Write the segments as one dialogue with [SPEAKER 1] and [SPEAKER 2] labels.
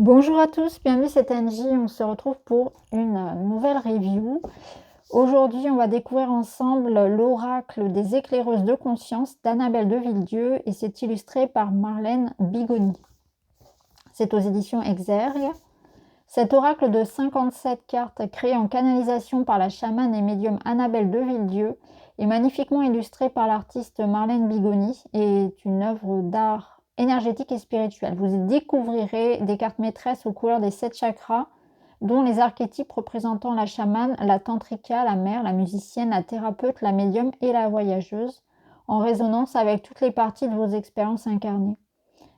[SPEAKER 1] Bonjour à tous, bienvenue, c'est Angie. On se retrouve pour une nouvelle review. Aujourd'hui, on va découvrir ensemble l'oracle des éclaireuses de conscience d'Annabelle de Villedieu et c'est illustré par Marlène Bigoni. C'est aux éditions Exergue. Cet oracle de 57 cartes créé en canalisation par la chamane et médium Annabelle de Villedieu est magnifiquement illustré par l'artiste Marlène Bigoni et est une œuvre d'art énergétique et spirituelle. Vous y découvrirez des cartes maîtresses aux couleurs des 7 chakras, dont les archétypes représentant la chamane, la tantrika, la mère, la musicienne, la thérapeute, la médium et la voyageuse, en résonance avec toutes les parties de vos expériences incarnées,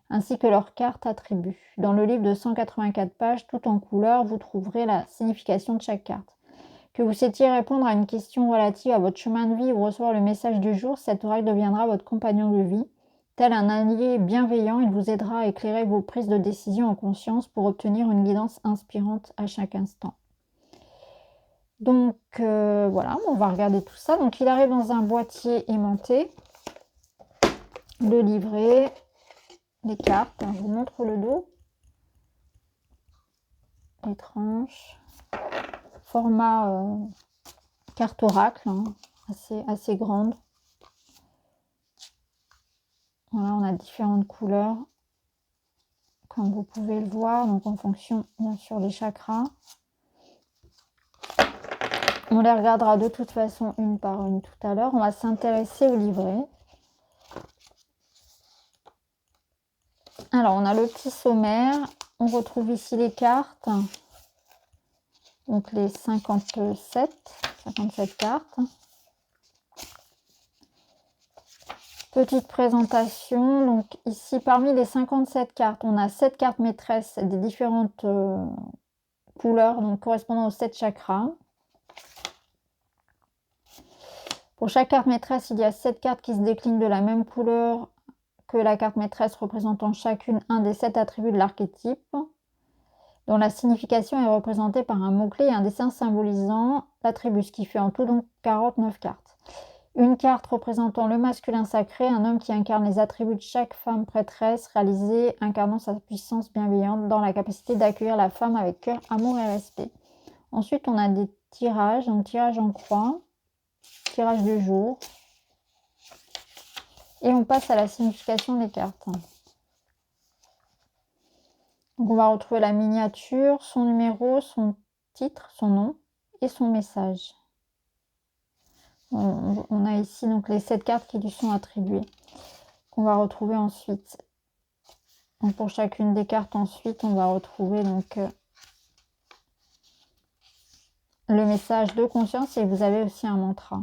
[SPEAKER 1] ainsi que leurs cartes attributs. Dans le livre de 184 pages, tout en couleur, vous trouverez la signification de chaque carte. Que vous souhaitiez répondre à une question relative à votre chemin de vie ou recevoir le message du jour, cet oracle deviendra votre compagnon de vie. Tel un allié bienveillant, il vous aidera à éclairer vos prises de décision en conscience pour obtenir une guidance inspirante à chaque instant. Donc voilà, on va regarder tout ça. Donc il arrive dans un boîtier aimanté, le livret, les cartes. Alors, je vous montre le dos, les tranches, format carte oracle, hein, assez grande. Voilà, on a différentes couleurs, comme vous pouvez le voir, donc en fonction bien sûr des chakras. On les regardera de toute façon une par une tout à l'heure. On va s'intéresser au livret. Alors, on a le petit sommaire. On retrouve ici les cartes. Donc, les 57 cartes. Petite présentation. Donc, ici, parmi les 57 cartes, on a 7 cartes maîtresses des différentes couleurs, donc correspondant aux 7 chakras. Pour chaque carte maîtresse, il y a 7 cartes qui se déclinent de la même couleur que la carte maîtresse représentant chacune un des 7 attributs de l'archétype, dont la signification est représentée par un mot-clé et un dessin symbolisant l'attribut, ce qui fait en tout donc 49 cartes. Une carte représentant le masculin sacré, un homme qui incarne les attributs de chaque femme prêtresse réalisée, incarnant sa puissance bienveillante dans la capacité d'accueillir la femme avec cœur, amour et respect. Ensuite, on a des tirages, donc tirage en croix, tirage du jour, et on passe à la signification des cartes. Donc on va retrouver la miniature, son numéro, son titre, son nom et son message. On a ici donc les 7 cartes qui lui sont attribuées, qu'on va retrouver ensuite. Donc pour chacune des cartes ensuite, on va retrouver donc le message de conscience et vous avez aussi un mantra.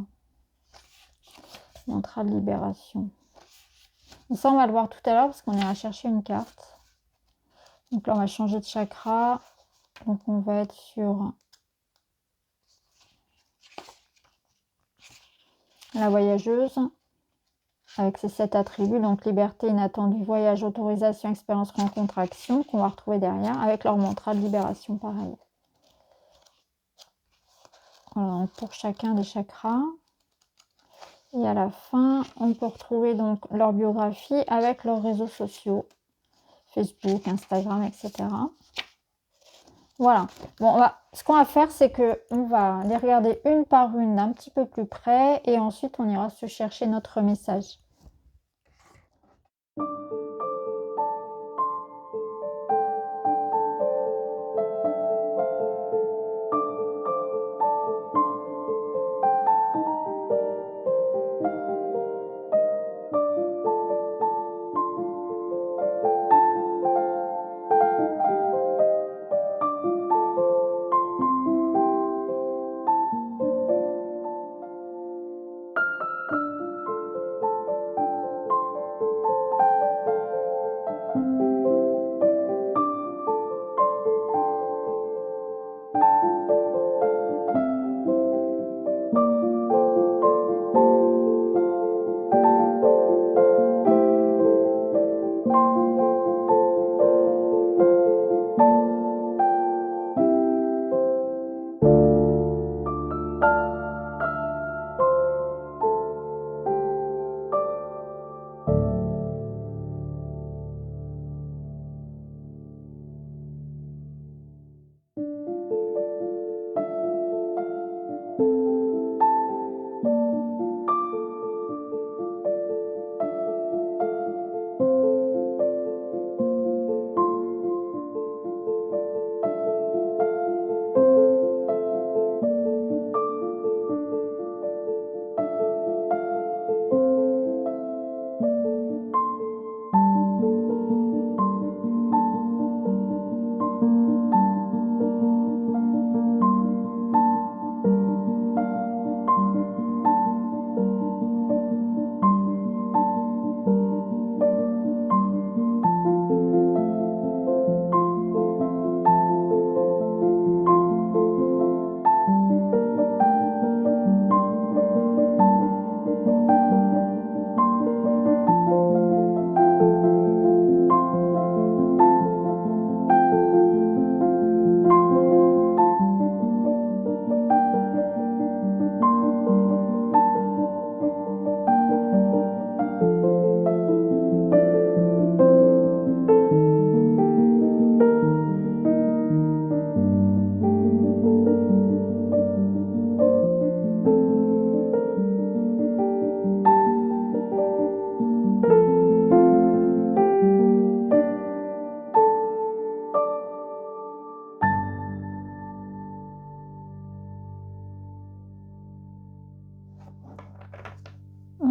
[SPEAKER 1] Mantra de libération. Et ça, on va le voir tout à l'heure parce qu'on ira chercher une carte. Donc là, on va changer de chakra. Donc on va être sur la voyageuse avec ses 7 attributs, donc liberté inattendue, voyage, autorisation, expérience, rencontre, action, qu'on va retrouver derrière avec leur mantra de libération pareil. Voilà, donc pour chacun des chakras. Et à la fin, on peut retrouver donc leur biographie avec leurs réseaux sociaux, Facebook, Instagram, etc. Voilà. Bon, ce qu'on va faire, c'est qu'on va les regarder une par une d'un petit peu plus près et ensuite on ira se chercher notre message.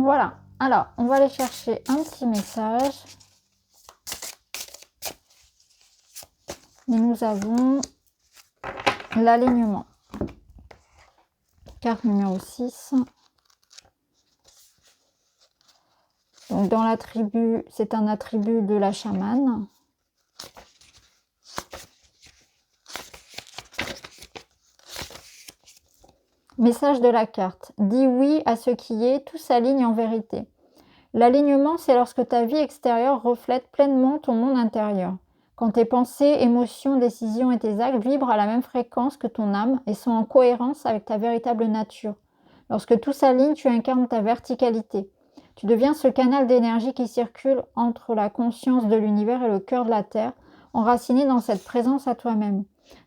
[SPEAKER 1] Voilà. Alors, on va aller chercher un petit message. Et nous avons l'alignement. Carte numéro 6. Donc, dans l'attribut, c'est un attribut de la chamane. Message de la carte. Dis oui à ce qui est, tout s'aligne en vérité. L'alignement, c'est lorsque ta vie extérieure reflète pleinement ton monde intérieur. Quand tes pensées, émotions, décisions et tes actes vibrent à la même fréquence que ton âme et sont en cohérence avec ta véritable nature. Lorsque tout s'aligne, tu incarnes ta verticalité. Tu deviens ce canal d'énergie qui circule entre la conscience de l'univers et le cœur de la Terre, enraciné dans cette présence à toi-même.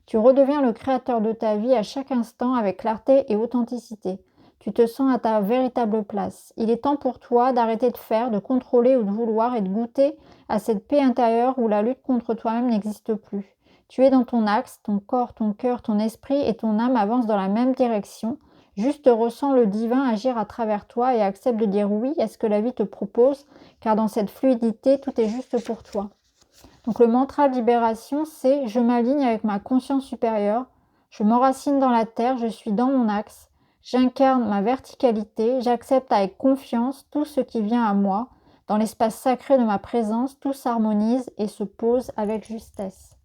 [SPEAKER 1] Tu redeviens le créateur de ta vie à chaque instant avec clarté et authenticité. Tu te sens à ta véritable place. Il est temps pour toi d'arrêter de faire, de contrôler ou de vouloir et de goûter à cette paix intérieure où la lutte contre toi-même n'existe plus. Tu es dans ton axe, ton corps, ton cœur, ton esprit et ton âme avancent dans la même direction. Juste ressens le divin agir à travers toi et accepte de dire oui à ce que la vie te propose, car dans cette fluidité, tout est juste pour toi. Donc le mantra de libération, c'est « Je m'aligne avec ma conscience supérieure, je m'enracine dans la terre, je suis dans mon axe, j'incarne ma verticalité, j'accepte avec confiance tout ce qui vient à moi, dans l'espace sacré de ma présence, tout s'harmonise et se pose avec justesse. »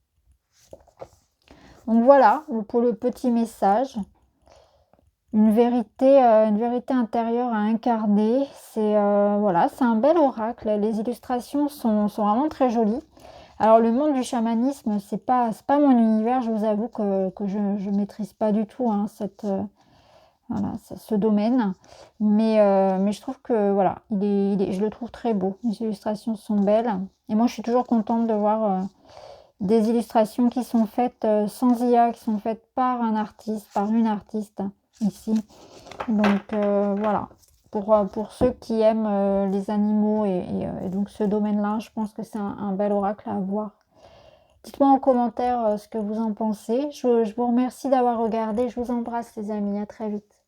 [SPEAKER 1] Donc voilà pour le petit message. Une vérité intérieure à incarner. Voilà, c'est un bel oracle. Les illustrations sont vraiment très jolies. Alors le monde du chamanisme, c'est pas mon univers, je vous avoue que je maîtrise pas du tout voilà, ce domaine. Mais je trouve que voilà, je le trouve très beau. Les illustrations sont belles. Et moi je suis toujours contente de voir des illustrations qui sont faites sans IA, qui sont faites par un artiste, par une artiste ici. Donc voilà. Pour ceux qui aiment les animaux et donc ce domaine-là, je pense que c'est un bel oracle à voir. Dites-moi en commentaire ce que vous en pensez. Je vous remercie d'avoir regardé. Je vous embrasse les amis. À très vite.